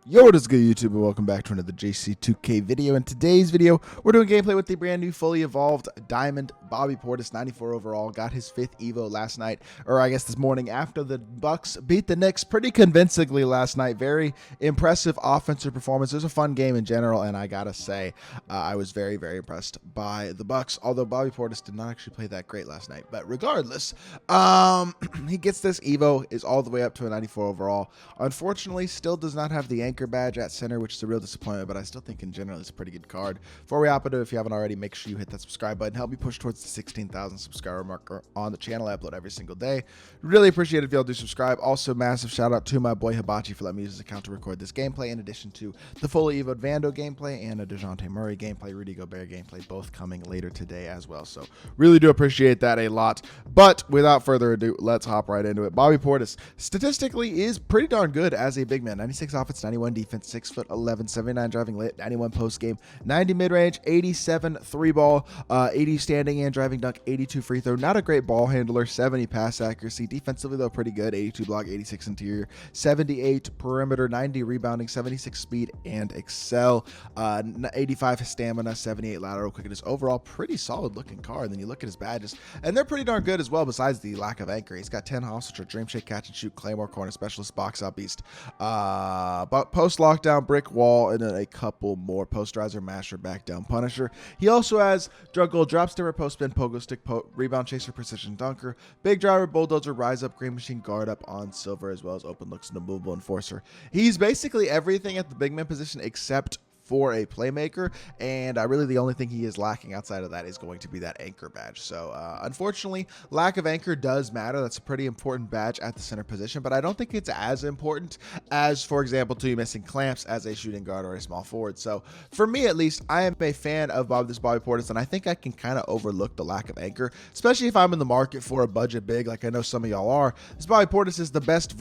Yo, what is good, YouTube, and welcome back to another JC2K video. In today's video, we're doing gameplay with the brand new fully evolved Diamond Bobby Portis, 94 overall. Got his 5th Evo last night, or I guess this morning, after the Bucks beat the Knicks pretty convincingly last night. Very impressive offensive performance. It was a fun game in general, and I gotta say, I was very, very impressed by the Bucks, although Bobby Portis did not actually play that great last night. But regardless, he gets this Evo, is all the way up to a 94 overall. Unfortunately, still does not have the anchor badge at center, which is a real disappointment, but I still think in general it's a pretty good card. Before we hop into it, if you haven't already, make sure you hit that subscribe button. Help me push towards the 16,000 subscriber marker on the channel. I upload every single day. Really appreciate it if y'all do subscribe. Also, massive shout out to my boy Hibachi for letting me use his account to record this gameplay, in addition to the fully evoed Vando gameplay and a DeJounte Murray gameplay, Rudy Gobert gameplay, both coming later today as well. So really do appreciate that a lot. But without further ado, let's hop right into it. Bobby Portis statistically is pretty darn good as a big man. 96 offense, 91 defense, 6'11", 79 driving lit, 91 post game, 90 mid range, 87 three ball, 80 standing and driving dunk, 82 free throw. Not a great ball handler, 70 pass accuracy. Defensively though, pretty good. 82 block, 86 interior, 78 perimeter, 90 rebounding, 76 speed and excel, 85 stamina, 78 lateral quickness. Overall, pretty solid looking card. Then you look at his badges, and they're pretty darn good as well. Besides the lack of anchor, he's got 10 hops, which are dream shake, catch and shoot, claymore, corner specialist, box out beast, but post lockdown, brick wall, and then a couple more: post riser, masher, back down, punisher. He also has drug goal, drop stimmer, post spin, pogo stick, rebound chaser, precision dunker, big driver, bulldozer, rise up, green machine, guard up on silver, as well as open looks and a movable enforcer. He's basically everything at the big man position except for a playmaker, and really the only thing he is lacking outside of that is going to be that anchor badge. So unfortunately, lack of anchor does matter. That's a pretty important badge at the center position, but I don't think it's as important as, for example, you missing clamps as a shooting guard or a small forward. So for me, at least, I am a fan of Bobby Portis, and I think I can kind of overlook the lack of anchor, especially if I'm in the market for a budget big, like I know some of y'all are. This Bobby Portis is the best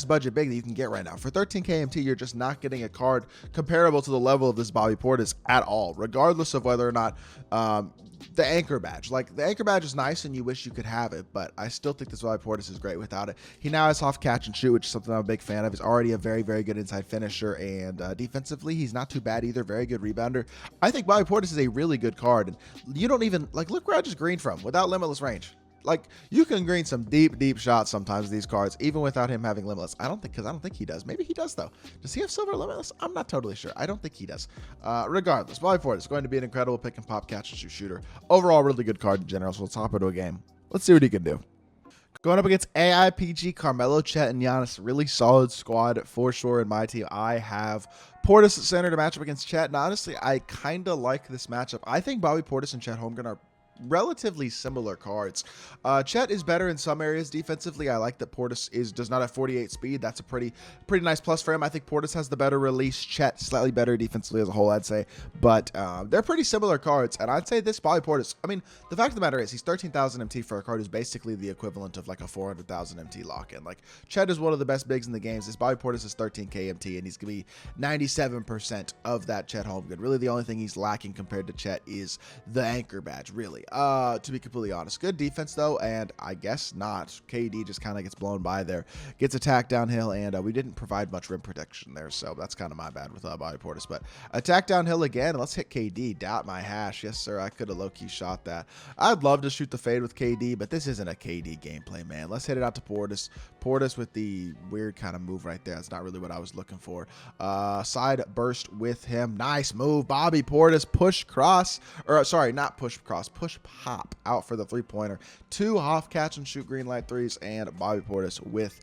budget big that you can get right now. For 13K MT, you're just not getting a card comparable to the level of this Bobby Portis at all, regardless of whether or not the anchor badge. Like, the anchor badge is nice and you wish you could have it, but I still think this Bobby Portis is great without it. He now has soft catch and shoot, which is something I'm a big fan of. He's already a very, very good inside finisher, and defensively, he's not too bad either. Very good rebounder. I think Bobby Portis is a really good card, and you don't even, like, look where I just greened from without limitless range. Like, you can green some deep shots sometimes, these cards, even without him having limitless. I don't think he does. Maybe he does, though. Does he have silver limitless? I'm not totally sure. I don't think he does. Regardless, Bobby Portis is going to be an incredible pick and pop, catch and shoot shooter. Overall, really good card in general, so let's hop into a game. Let's see what he can do. Going up against AIPG, Carmelo, Chet, and Giannis. Really solid squad for sure in my team. I have Portis at center to match up against Chet, and honestly, I kind of like this matchup. I think Bobby Portis and Chet Holmgren are relatively similar cards. Chet is better in some areas defensively. I like that Portis does not have 48 speed. That's a pretty nice plus for him. I think Portis has the better release. Chet slightly better defensively as a whole, I'd say. But they're pretty similar cards, and I'd say this Bobby Portis, I mean, the fact of the matter is he's 13,000 MT for a card who's basically the equivalent of like a 400,000 MT lock-in. Like, Chet is one of the best bigs in the games. This Bobby Portis is 13K MT, and he's gonna be 97% of that Chet Holmgren. Really, the only thing he's lacking compared to Chet is the anchor badge, really. To be completely honest. Good defense, though, and I guess not. KD just kind of gets blown by there. Gets attacked downhill, and we didn't provide much rim protection there, so that's kind of my bad with Bobby Portis. But attack downhill again. Let's hit KD. Doubt my hash. Yes, sir. I could have low-key shot that. I'd love to shoot the fade with KD, but this isn't a KD gameplay, man. Let's hit it out to Portis. Portis with the weird kind of move right there. That's not really what I was looking for. Side burst with him. Nice move. Bobby Portis. Push cross. Or, sorry, not push cross. Push pop out for the three-pointer. 2 off catch and shoot green light threes, and Bobby Portis with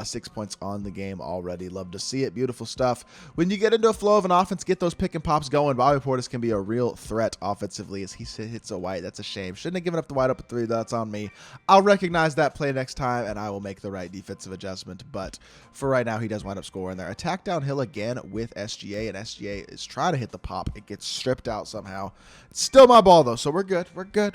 6 points on the game already. Love to see it. Beautiful stuff. When you get into a flow of an offense, get those pick and pops going, Bobby Portis can be a real threat offensively as he hits a white. That's a shame. Shouldn't have given up the wide open three. That's on me. I'll recognize that play next time, and I will make the right defensive adjustment. But for right now, he does wind up scoring there. Attack downhill again with SGA, and SGA is trying to hit the pop. It gets stripped out somehow. It's still my ball, though, so we're good. We're good.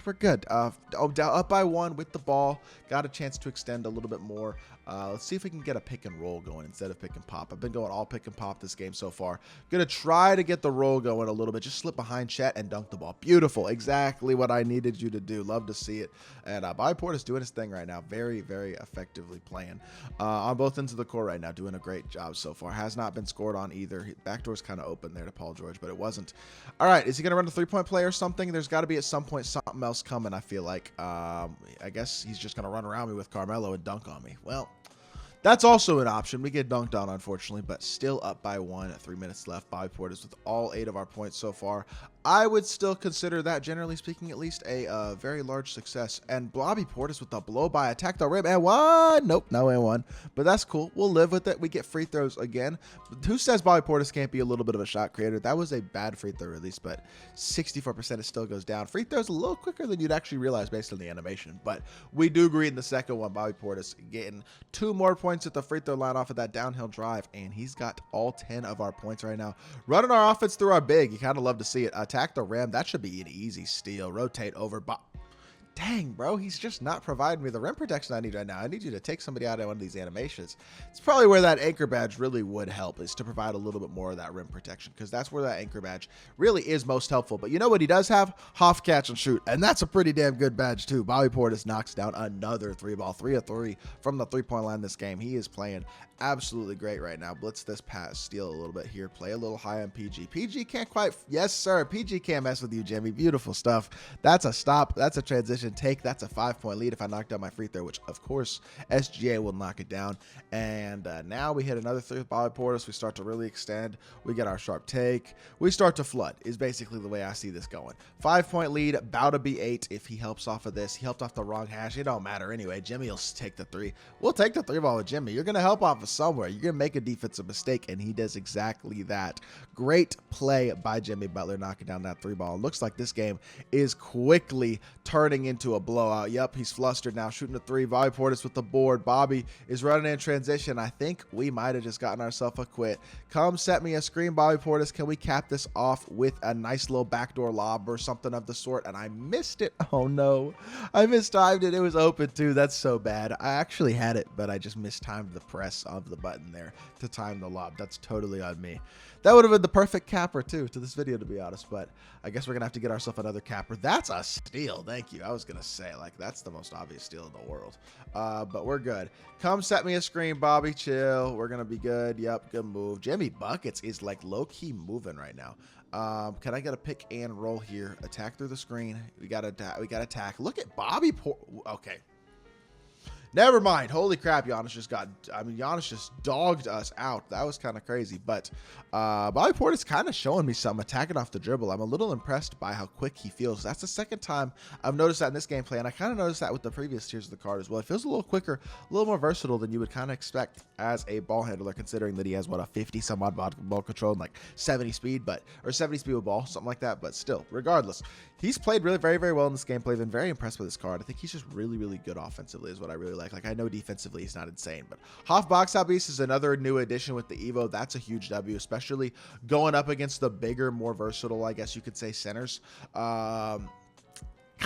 Up by 1 with the ball. Got a chance to extend a little bit more. Let's see if we can get a pick and roll going instead of pick and pop. I've been going all pick and pop this game so far. Gonna try to get the roll going a little bit. Just slip behind Chet and dunk the ball. Beautiful. Exactly what I needed you to do. Love to see it. And Bobby Portis doing his thing right now. Very, very effectively playing on both ends of the court right now. Doing a great job so far. Has not been scored on either. Backdoor's kind of open there to Paul George, but it wasn't. All right. Is he going to run a three-point play or something? There's got to be at some point something else coming, I feel like. I guess he's just going to run around me with Carmelo and dunk on me. Well, that's also an option. We get dunked on, unfortunately, but still up by 1 at 3 minutes left. Bobby Portis with all 8 of our points so far. I would still consider that, generally speaking, at least a very large success. And Bobby Portis with the blow-by, attack the rim, and one. Nope, no and one. But that's cool. We'll live with it. We get free throws again. But who says Bobby Portis can't be a little bit of a shot creator? That was a bad free throw release, but 64% it still goes down. Free throws a little quicker than you'd actually realize based on the animation. But we do agree in the second one, Bobby Portis getting 2 more points at the free throw line off of that downhill drive, and he's got all 10 of our points right now. Running our offense through our big. You kind of love to see it. Attack the rim. That should be an easy steal. Rotate over. Dang, bro, he's just not providing me the rim protection I need right now. I need you to take somebody out of one of these animations. It's probably where that anchor badge really would help, is to provide a little bit more of that rim protection, because that's where that anchor badge really is most helpful. But you know what he does have? Hoff catch and shoot, and that's a pretty damn good badge too. Bobby Portis knocks down another 3-ball, 3 of 3 from the three-point line this game. He is playing absolutely great right now. Blitz this pass, steal a little bit here, play a little high on PG. PG can't quite, yes sir, PG can't mess with you, Jimmy. Beautiful stuff. That's a stop. That's a transition take. That's a 5-point lead if I knock down my free throw, which of course SGA will knock it down. And now we hit another 3 with Bobby Portis. We start to really extend. We get our sharp take. We start to flood is basically the way I see this going. 5-point lead, about to be 8 if he helps off of this. He helped off the wrong hash. It don't matter anyway. Jimmy will take the 3. We'll take the 3 ball with Jimmy. You're going to help off of somewhere. You're going to make a defensive mistake, and he does exactly that. Great play by Jimmy Butler knocking down that 3 ball. It looks like this game is quickly turning into a blowout. Yep, he's flustered now, shooting a 3. Bobby Portis with the board. Bobby is running in transition. I think we might have just gotten ourselves a quit. Come set me a screen, Bobby Portis. Can we cap this off with a nice little backdoor lob or something of the sort? And I missed it. Oh no, I mistimed it. It was open too. That's so bad. I actually had it, but I just mistimed the press of the button there to time the lob. That's totally on me. That would have been the perfect capper too to this video, to be honest, but I guess we're gonna have to get ourselves another capper. That's a steal. Thank you. I was gonna say, like, that's the most obvious steal in the world, but we're good. Come set me a screen, Bobby. Chill. We're gonna be good. Yep, good move. Jimmy Buckets is like low-key moving right now. Can I get a pick and roll here? Attack through the screen. We got attack. Look at Bobby okay. Never mind. Holy crap, Giannis just dogged us out. That was kind of crazy. But Bobby Portis kind of showing me something, attacking off the dribble. I'm a little impressed by how quick he feels. That's the second time I've noticed that in this gameplay, and I kind of noticed that with the previous tiers of the card as well. It feels a little quicker, a little more versatile than you would kind of expect as a ball handler, considering that he has, what, a 50-some-odd ball control and like 70 speed, or 70 speed with ball, something like that. But still, regardless, he's played really very, very well in this gameplay. Been very impressed with this card. I think he's just really, really good offensively is what I really like. Like, I know defensively he's not insane, but Hoff Box Out Beast is another new addition with the Evo. That's a huge W, especially going up against the bigger, more versatile, I guess you could say, centers. Kind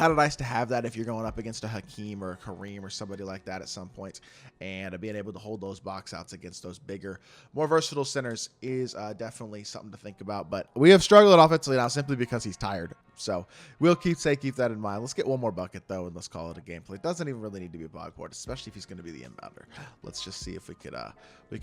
of nice to have that if you're going up against a Hakeem or a Kareem or somebody like that at some point, and being able to hold those box outs against those bigger, more versatile centers is definitely something to think about. But we have struggled offensively now simply because he's tired, so we'll keep that in mind. Let's get one more bucket though, and let's call it a gameplay. It doesn't even really need to be a Bobby Portis, especially if he's going to be the inbounder. Let's just see if we could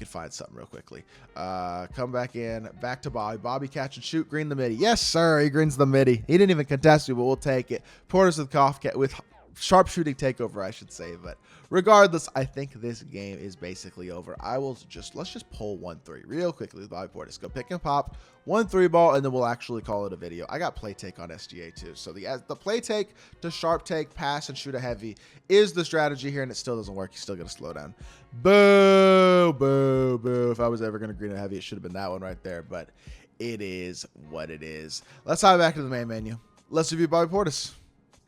find something real quickly. Come back in, back to Bobby. Bobby catch and shoot, green the midi. Yes sir, he greens the midi. He didn't even contest you, but we'll take it. Portis with sharp shooting takeover, I should say. But regardless, I think this game is basically over. Let's just pull 1-3 real quickly with Bobby Portis. Go pick and pop 1-3 ball, and then we'll actually call it a video. I got play take on SGA too, so the play take to sharp take, pass, and shoot a heavy is the strategy here, and it still doesn't work. He's still gonna slow down. Boo, boo, boo. If I was ever gonna green a heavy, it should have been that one right there. But it is what it is. Let's hop back to the main menu. Let's review Bobby Portis.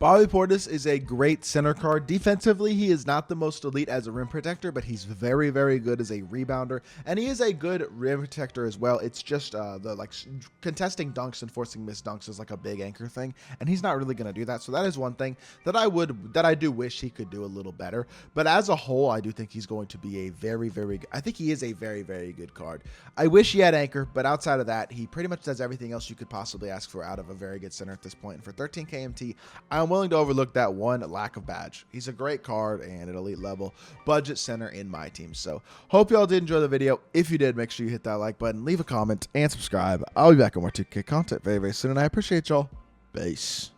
Bobby Portis is a great center card. Defensively, he is not the most elite as a rim protector, but he's very, very good as a rebounder, and he is a good rim protector as well. It's just contesting dunks and forcing missed dunks is like a big anchor thing, and he's not really going to do that. So that is one thing that I do wish he could do a little better. But as a whole, I do think he's going to be a very, very I think he is a very, very good card. I wish he had anchor, but outside of that, he pretty much does everything else you could possibly ask for out of a very good center at this point. And for 13k MT, I'm willing to overlook that one lack of badge. He's a great card and an elite level budget center in my team. So hope y'all did enjoy the video. If you did, make sure you hit that like button, leave a comment, and subscribe. I'll be back on more 2K content very, very soon, and I appreciate y'all. Peace.